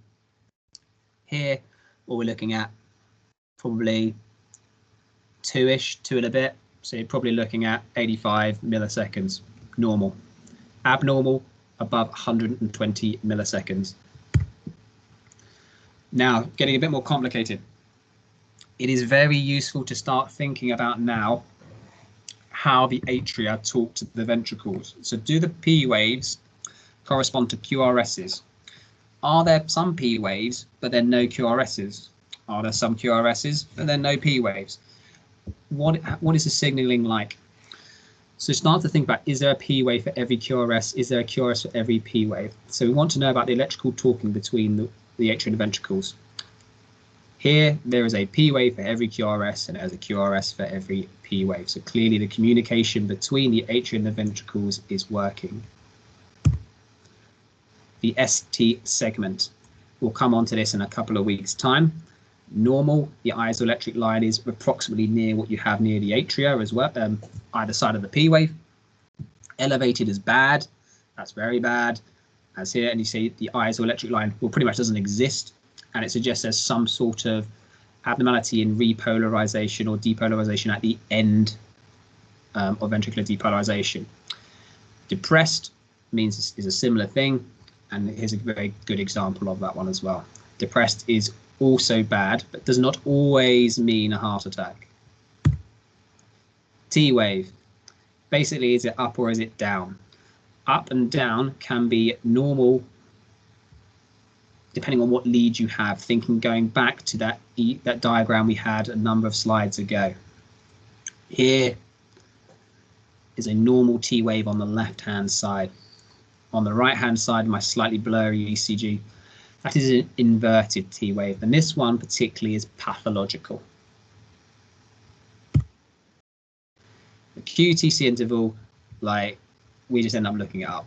Here, what we're looking at, probably 2-ish, 2 and a bit. So you're probably looking at 85 milliseconds, normal. Abnormal, above 120 milliseconds. Now, getting a bit more complicated. It is very useful to start thinking about now how the atria talk to the ventricles. So do the P waves correspond to QRSs? Are there some P waves, but then no QRSs? Are there some QRSs, but then no P waves? What is the signaling like? So start to think about, is there a P wave for every QRS? Is there a QRS for every P wave? So we want to know about the electrical talking between the atria and the ventricles. Here, there is a P wave for every QRS and there's a QRS for every P wave. So clearly the communication between the atria and the ventricles is working. The ST segment, we'll come on to this in a couple of weeks' time. Normal, the isoelectric line is approximately near what you have near the atria as well, either side of the P wave. Elevated is bad, that's very bad. As here, and you see the isoelectric line, well, pretty much doesn't exist, and it suggests there's some sort of abnormality in repolarization or depolarization at the end of ventricular depolarization. Depressed means is a similar thing, and here's a very good example of that one as well. Depressed is also bad, but does not always mean a heart attack. T wave, basically, is it up or is it down? Up and down can be normal depending on what lead you have, thinking going back to that diagram we had a number of slides ago. Here is a normal T wave on the left-hand side. On the right-hand side, my slightly blurry ECG, that is an inverted T wave, and this one particularly is pathological. The QTC interval, like, we just end up looking it up.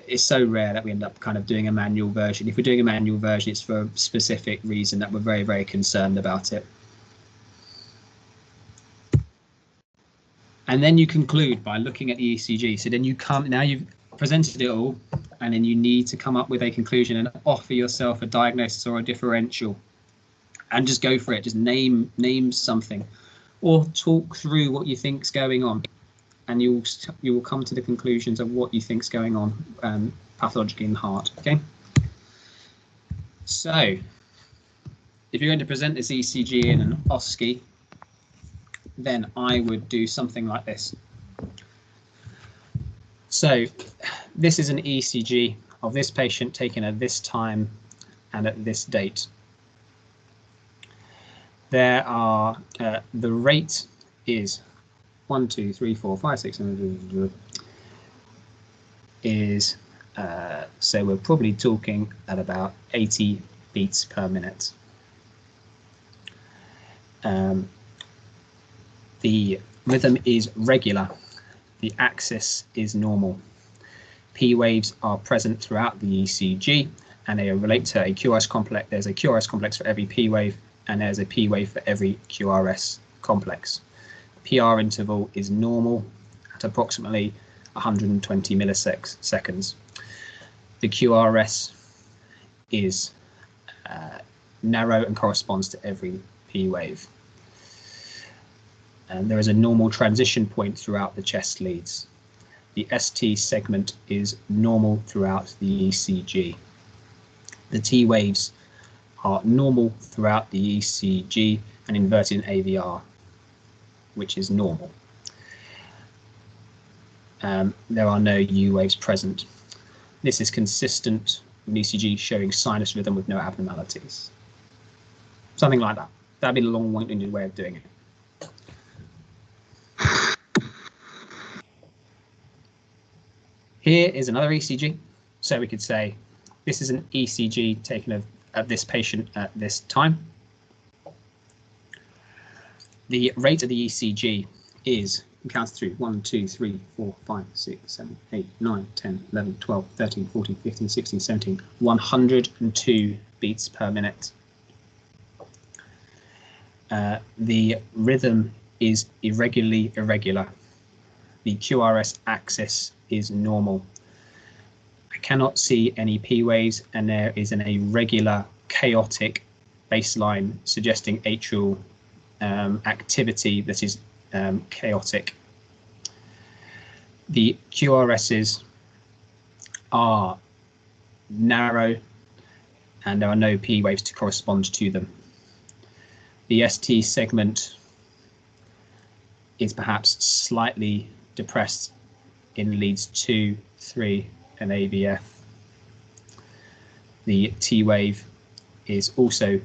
It's so rare that we end up kind of doing a manual version. If we're doing a manual version, it's for a specific reason that we're very, very concerned about it. And then you conclude by looking at the ECG. So then you come, now you've presented it all, and then you need to come up with a conclusion and offer yourself a diagnosis or a differential, and just go for it. Just name something, or talk through what you think's going on, and you will come to the conclusions of what you think's going on pathologically in the heart. Okay. So if you're going to present this ECG in an OSCE, then I would do something like this. So this is an ECG of this patient taken at this time and at this date. There are, the rate is 1, 2, 3, 4, 5, 6, 7, is, so we're probably talking at about 80 beats per minute. The rhythm is regular. The axis is normal. P waves are present throughout the ECG, and they relate to a QRS complex. There's a QRS complex for every P wave, and there's a P wave for every QRS complex. PR interval is normal at approximately 120 milliseconds. The QRS is narrow and corresponds to every P wave. And there is a normal transition point throughout the chest leads. The ST segment is normal throughout the ECG. The T waves are normal throughout the ECG and inverted in AVR, which is normal. There are no U waves present. This is consistent with ECG showing sinus rhythm with no abnormalities. Something like that. That'd be the long-winded way of doing it. Here is another ECG. So we could say this is an ECG taken of this patient at this time. The rate of the ECG is, we count through 1, 2, 3, 4, 5, 6, 7, 8, 9, 10, 11, 12, 13, 14, 15, 16, 17, 102 beats per minute. The rhythm is irregularly irregular. The QRS axis is normal. I cannot see any P waves, and there is an irregular, chaotic baseline suggesting atrial activity that is chaotic. The QRSs are narrow, and there are no P waves to correspond to them. The ST segment is perhaps slightly depressed in leads 2, 3, and AVF. The T wave is also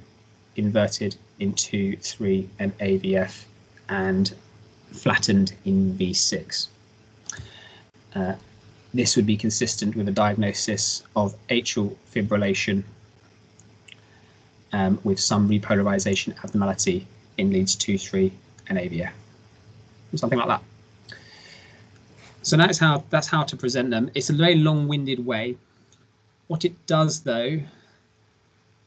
inverted in 2, 3, and AVF, and flattened in V6. This would be consistent with a diagnosis of atrial fibrillation with some repolarization abnormality in leads 2, 3, and AVF. Something like that. So that's how to present them. It's a very long-winded way. What it does, though,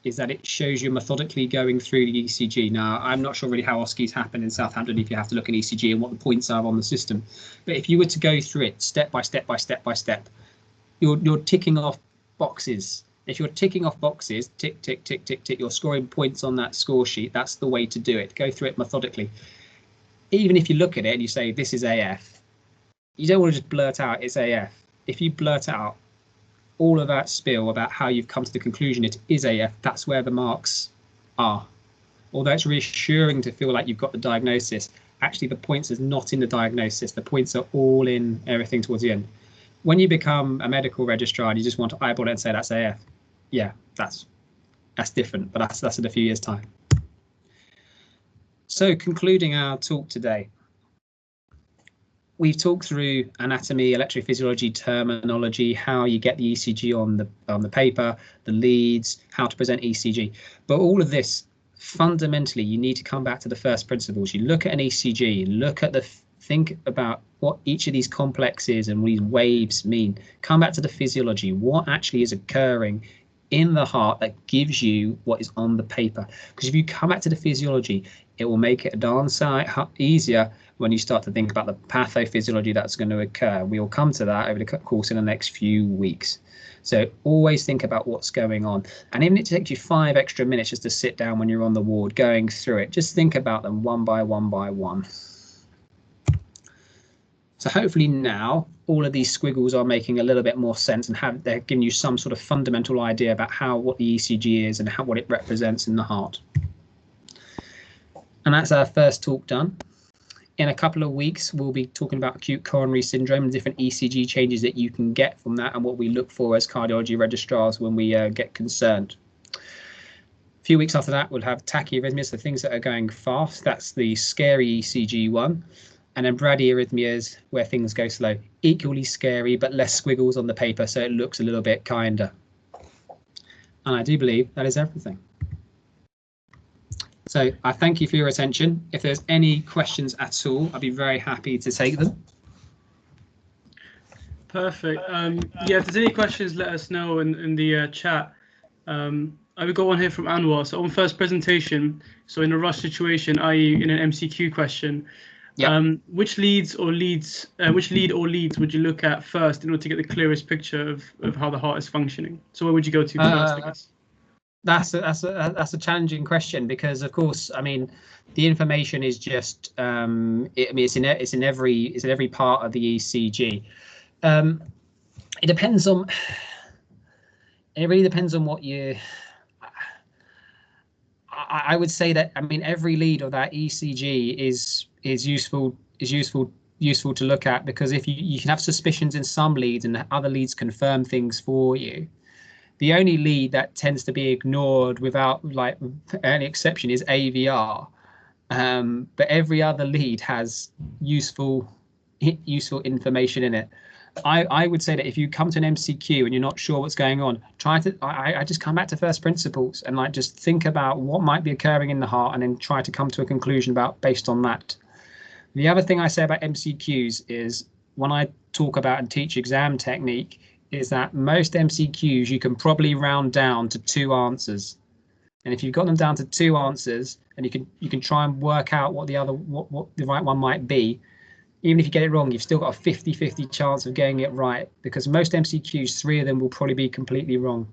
is that it shows you methodically going through the ECG. Now, I'm not sure really how OSCEs happen in Southampton if you have to look at ECG and what the points are on the system. But if you were to go through it step by step by step by step, you're ticking off boxes. If you're ticking off boxes, tick, tick, tick, tick, tick, you're scoring points on that score sheet. That's the way to do it. Go through it methodically. Even if you look at it and you say, this is AF, you don't want to just blurt out, it's AF. If you blurt out all of that spiel about how you've come to the conclusion it is AF, that's where the marks are. Although it's reassuring to feel like you've got the diagnosis, actually the points is not in the diagnosis. The points are all in everything towards the end. When you become a medical registrar and you just want to eyeball it and say that's AF, yeah, that's different, but that's in a few years' time. So concluding our talk today, we've talked through anatomy, electrophysiology, terminology, how you get the ECG on the paper, the leads, how to present ECG. But all of this, fundamentally, you need to come back to the first principles. You look at an ECG, look at think about what each of these complexes and these waves mean. Come back to the physiology, what actually is occurring in the heart that gives you what is on the paper. Because if you come back to the physiology, it will make it a darn sight easier when you start to think about the pathophysiology that's going to occur. We will come to that over the course in the next few weeks. So always think about what's going on. And even if it takes you 5 extra minutes just to sit down when you're on the ward going through it, just think about them one by one by one. So hopefully now all of these squiggles are making a little bit more sense, and they're giving you some sort of fundamental idea about what the ECG is and what it represents in the heart. And that's our first talk done. In a couple of weeks, we'll be talking about acute coronary syndrome and different ECG changes that you can get from that and what we look for as cardiology registrars when we get concerned. A few weeks after that, we'll have tachyarrhythmias, the things that are going fast. That's the scary ECG one. And then bradyarrhythmias, where things go slow. Equally scary, but less squiggles on the paper, so it looks a little bit kinder. And I do believe that is everything. So I thank you for your attention. If there's any questions at all, I'd be very happy to take them. Perfect. Yeah, if there's any questions, let us know in the chat. We've got one here from Anwar. So on first presentation, so in a rush situation, i.e. in an MCQ question, yep. Which lead or leads would you look at first in order to get the clearest picture of how the heart is functioning? So where would you go to first, I guess? That's a challenging question, because of course, I mean, the information is just it's in every part of the ECG. It really depends on what you. I would say that, I mean, every lead of that ECG is useful to look at, because if you can have suspicions in some leads and other leads confirm things for you. The only lead that tends to be ignored without like any exception is AVR, but every other lead has useful information in it. I would say that if you come to an MCQ and you're not sure what's going on, I just come back to first principles and like just think about what might be occurring in the heart and then try to come to a conclusion based on that. The other thing I say about MCQs is, when I talk about and teach exam technique, is that most MCQs you can probably round down to 2 answers. And if you've got them down to 2 answers, and you can try and work out what the right one might be, even if you get it wrong, you've still got a 50-50 chance of getting it right, because most MCQs, 3 of them will probably be completely wrong.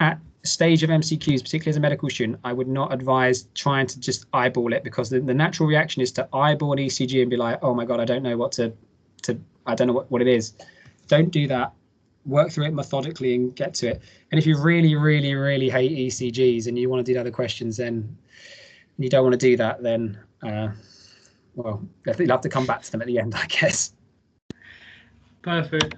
At stage of MCQs, particularly as a medical student, I would not advise trying to just eyeball it, because the natural reaction is to eyeball an ECG and be like, oh my God, I don't know what I don't know what it is. Don't do that. Work through it methodically and get to it. And if you really, really, really hate ECGs and you want to do the other questions, then you don't want to do that, then well, you'll have to come back to them at the end, I guess. Perfect.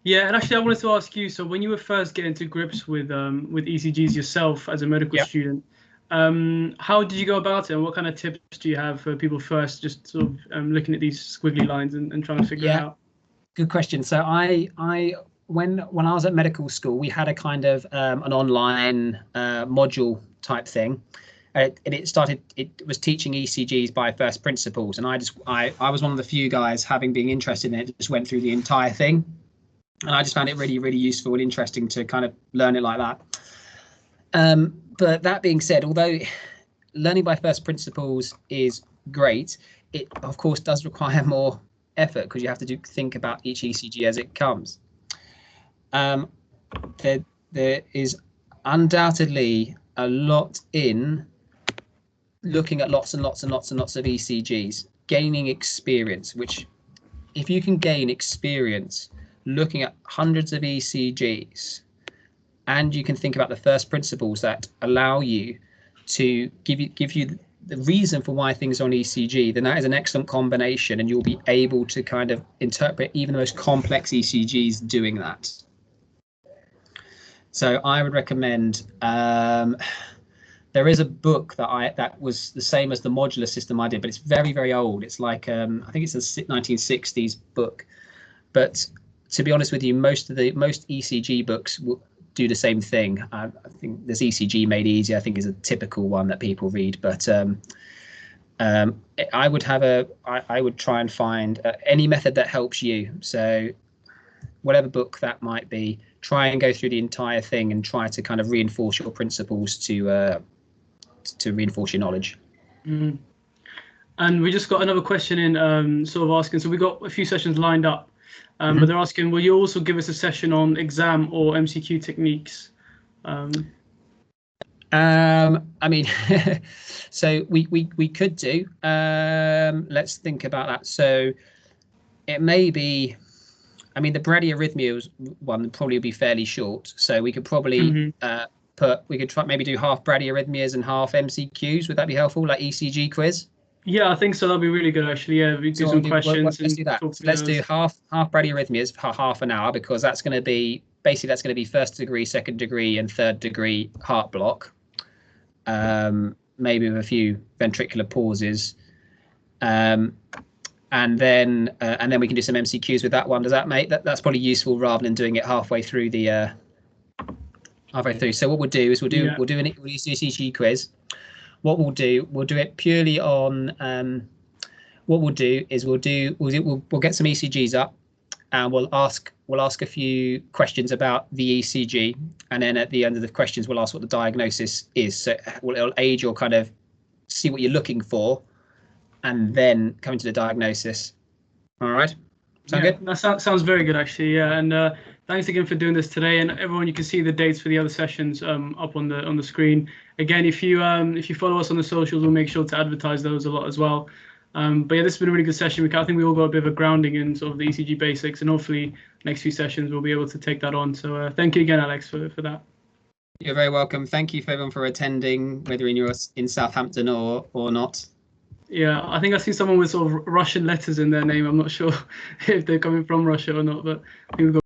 Yeah, and actually, I wanted to ask you. So, when you were first getting to grips with ECGs yourself as a medical student, how did you go about it, and what kind of tips do you have for people first, just sort of looking at these squiggly lines and trying to figure it out? Good question. So, when I was at medical school, we had a kind of an online module type thing. It was teaching ECGs by first principles, and I was one of the few guys, having been interested in it, just went through the entire thing, and I just found it really, really useful and interesting to kind of learn it like that. But that being said, although learning by first principles is great, it of course does require more effort, because you have to think about each ECG as it comes. There is undoubtedly a lot in looking at lots and lots and lots and lots of ECGs, gaining experience, which if you can gain experience looking at hundreds of ECGs, and you can think about the first principles that allow you to give you the reason for why things are on ECG, then that is an excellent combination, and you'll be able to kind of interpret even the most complex ECGs doing that. So I would recommend, there is a book that was the same as the modular system I did, but it's very, very old. It's like, I think it's a 1960s book. But to be honest with you, most ECG books will do the same thing. I think there's ECG Made Easy, I think, is a typical one that people read. But I would try and find any method that helps you. So whatever book that might be, try and go through the entire thing and try to kind of reinforce your principles to reinforce your knowledge. Mm. And we just got another question in, sort of asking, so we got a few sessions lined up, but they're asking, will you also give us a session on exam or MCQ techniques? I mean, so we could do, let's think about that. So it may be, I mean, the bradyarrhythmia one probably would be fairly short. So we could probably maybe do half bradyarrhythmias and half MCQs. Would that be helpful, like ECG quiz? Yeah, I think so. That'd be really good, actually. Yeah, we do some questions. Let's do that. Let's do half bradyarrhythmias for half an hour, because that's going to be first degree, second degree, and third degree heart block. Maybe with a few ventricular pauses. And then we can do some MCQs with that one. Does that make that's probably useful rather than doing it halfway through the So what we'll do is we'll do an ECG quiz. What we'll do it purely on what we'll do is we'll get some ECGs up, and we'll ask a few questions about the ECG, and then at the end of the questions we'll ask what the diagnosis is. So it'll aid your kind of see what you're looking for, and then come into the diagnosis. All right, sound good? That sounds very good, actually. Yeah, and thanks again for doing this today. And everyone, you can see the dates for the other sessions up on the screen. Again, if you follow us on the socials, we'll make sure to advertise those a lot as well. But yeah, this has been a really good session. I think we all got a bit of a grounding in sort of the ECG basics, and hopefully next few sessions we'll be able to take that on. So thank you again, Alex, for that. You're very welcome. Thank you for everyone for attending, whether you're in Southampton or not. Yeah, I think I see someone with sort of Russian letters in their name. I'm not sure if they're coming from Russia or not, but I think we've got